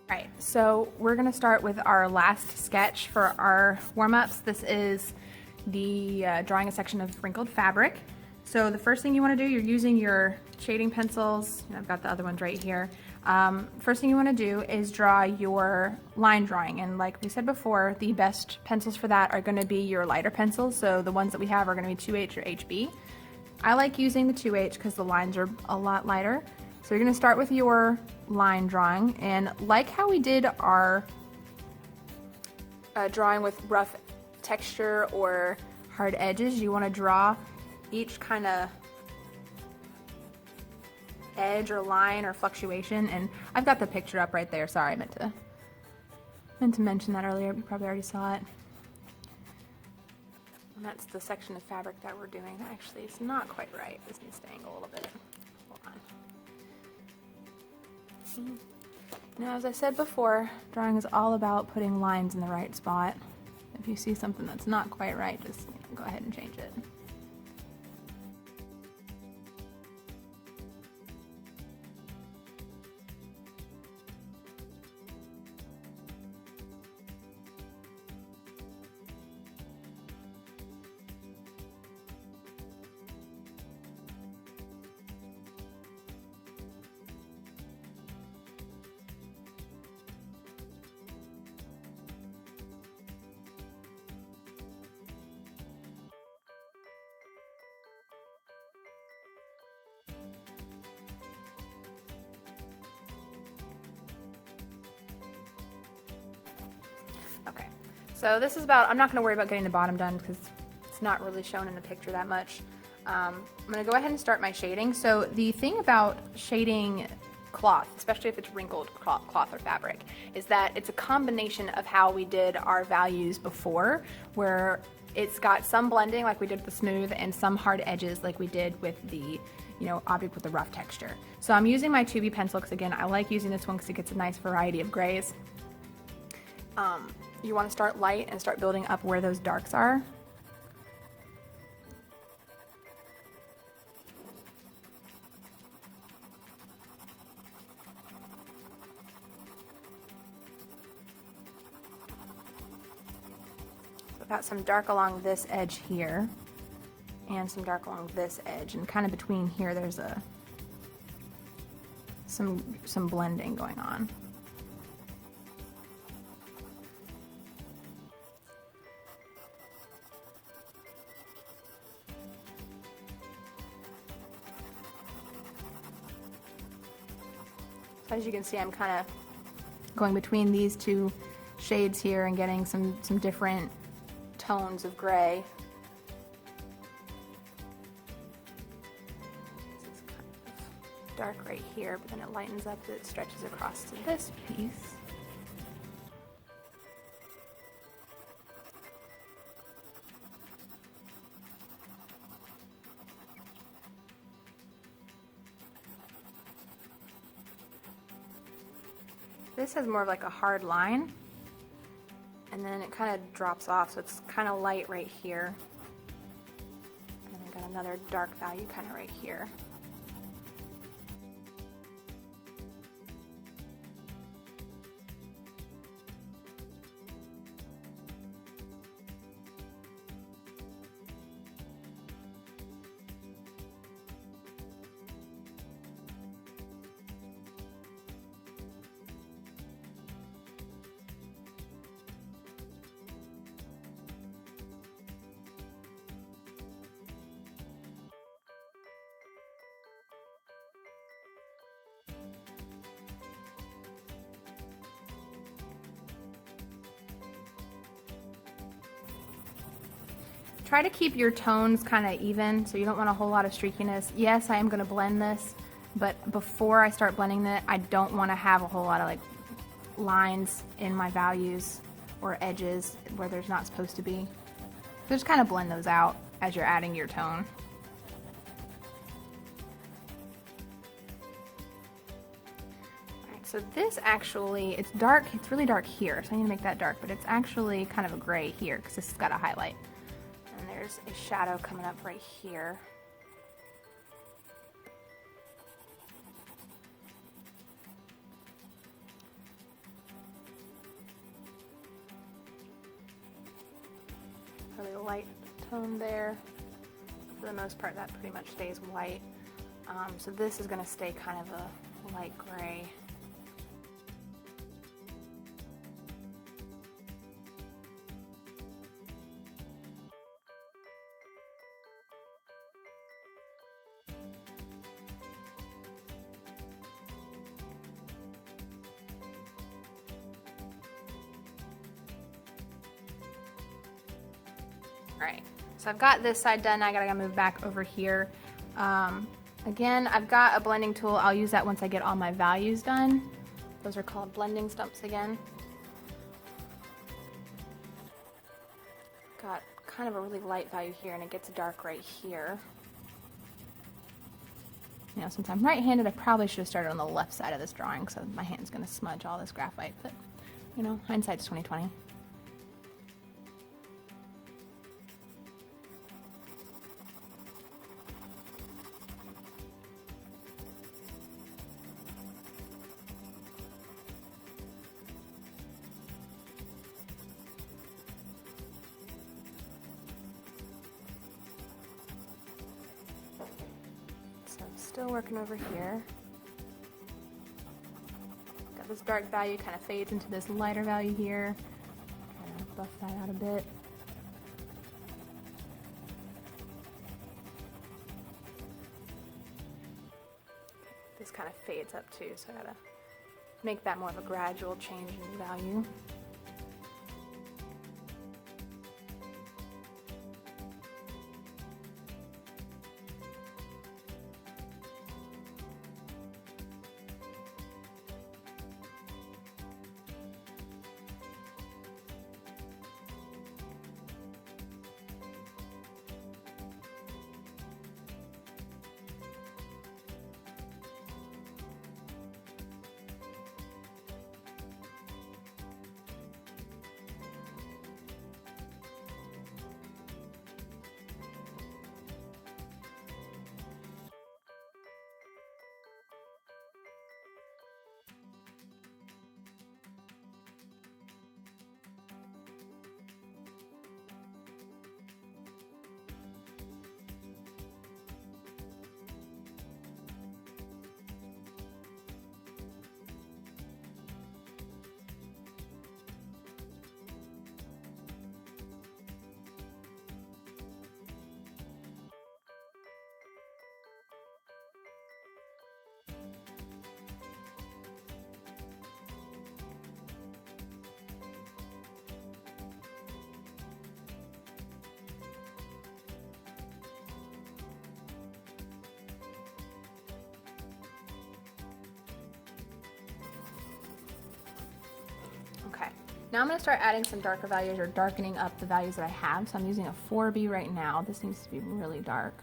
Right, so we're gonna start with our last sketch for our warm-ups. This is the drawing a section of wrinkled fabric. So the first thing you wanna do, you're using your shading pencils. I've got the other ones right here. First thing you wanna do is draw your line drawing. And like we said before, the best pencils for that are gonna be your lighter pencils. So the ones that we have are gonna be 2H or HB. I like using the 2H because the lines are a lot lighter. So you're gonna start with your line drawing, and like how we did our drawing with rough texture or hard edges, you wanna draw each kind of edge or line or fluctuation. And I've got the picture up right there. Sorry, I meant to mention that earlier. You probably already saw it. And that's the section of fabric that we're doing. Actually, it's not quite right. This needs to angle a little bit. Hold on. Now, as I said before, drawing is all about putting lines in the right spot. If you see something that's not quite right, just go ahead and change it. Okay, so this is about, I'm not going to worry about getting the bottom done because it's not really shown in the picture that much. I'm going to go ahead and start my shading. So the thing about shading cloth, especially if it's wrinkled cloth or fabric, is that it's a combination of how we did our values before, where it's got some blending like we did with the smooth and some hard edges like we did with the object with the rough texture. So I'm using my 2B pencil because, again, I like using this one because it gets a nice variety of grays. You want to start light and start building up where those darks are. I've got some dark along this edge here and some dark along this edge, and kind of between here there's some blending going on. So as you can see, I'm kind of going between these two shades here and getting some different tones of gray. This is kind of dark right here, but then it lightens up as it stretches across to this piece. This has more of like a hard line, and then it kind of drops off, so it's kind of light right here. And I got another dark value kind of right here. Try to keep your tones kind of even, so you don't want a whole lot of streakiness. Yes, I am going to blend this, but before I start blending it, I don't want to have a whole lot of like lines in my values or edges where there's not supposed to be. So just kind of blend those out as you're adding your tone. Alright, so this actually, it's dark, it's really dark here, so I need to make that dark, but it's actually kind of a gray here because this has got a highlight. And there's a shadow coming up right here. really light tone there. For the most part, that pretty much stays white. So this is going to stay kind of a light gray. Alright, so I've got this side done. I gotta move back over here. Again, I've got a blending tool. I'll use that once I get all my values done. Those are called blending stumps again. Got kind of a really light value here, and it gets dark right here. You know, since I'm right-handed, I probably should have started on the left side of this drawing, so my hand's gonna smudge all this graphite, but, you know, hindsight's 20/20. Still working over here. Got this dark value kind of fades into this lighter value here. Kind of buff that out a bit. This kind of fades up too, so I gotta make that more of a gradual change in value. Okay, now I'm going to start adding some darker values or darkening up the values that I have. So I'm using a 4B right now. This seems to be really dark.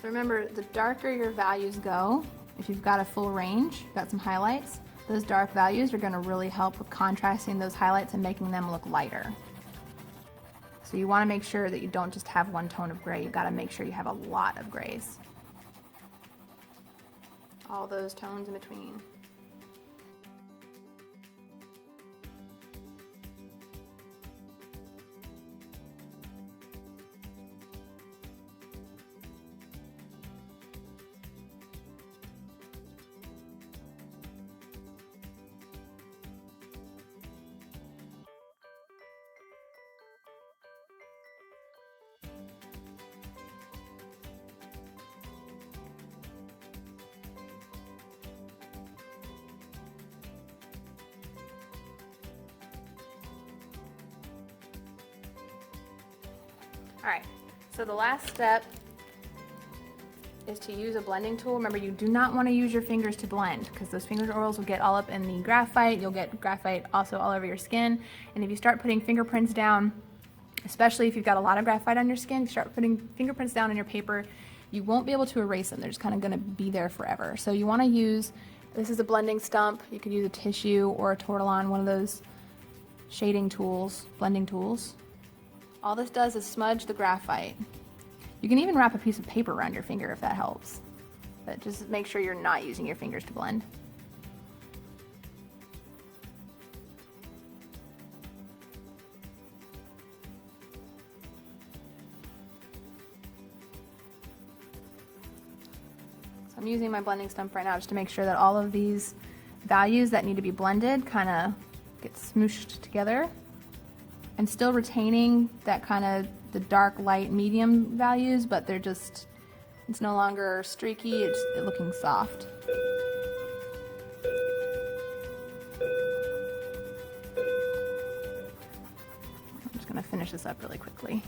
So remember, the darker your values go, if you've got a full range, got some highlights, those dark values are going to really help with contrasting those highlights and making them look lighter. So you want to make sure that you don't just have one tone of gray, you've got to make sure you have a lot of grays. all those tones in between. All right, so the last step is to use a blending tool. Remember, you do not want to use your fingers to blend because those finger oils will get all up in the graphite. You'll get graphite also all over your skin. And if you start putting fingerprints down, especially if you've got a lot of graphite on your skin, if you start putting fingerprints down in your paper, you won't be able to erase them. They're just kind of going to be there forever. So you want to use, this is a blending stump. You could use a tissue or a tortillon, one of those shading tools, blending tools. All this does is smudge the graphite. You can even wrap a piece of paper around your finger if that helps. But just make sure you're not using your fingers to blend. So I'm using my blending stump right now just to make sure that all of these values that need to be blended kind of get smooshed together. And still retaining that kind of the dark, light, medium values, but they're just, it's no longer streaky, it's looking soft. I'm just gonna finish this up really quickly.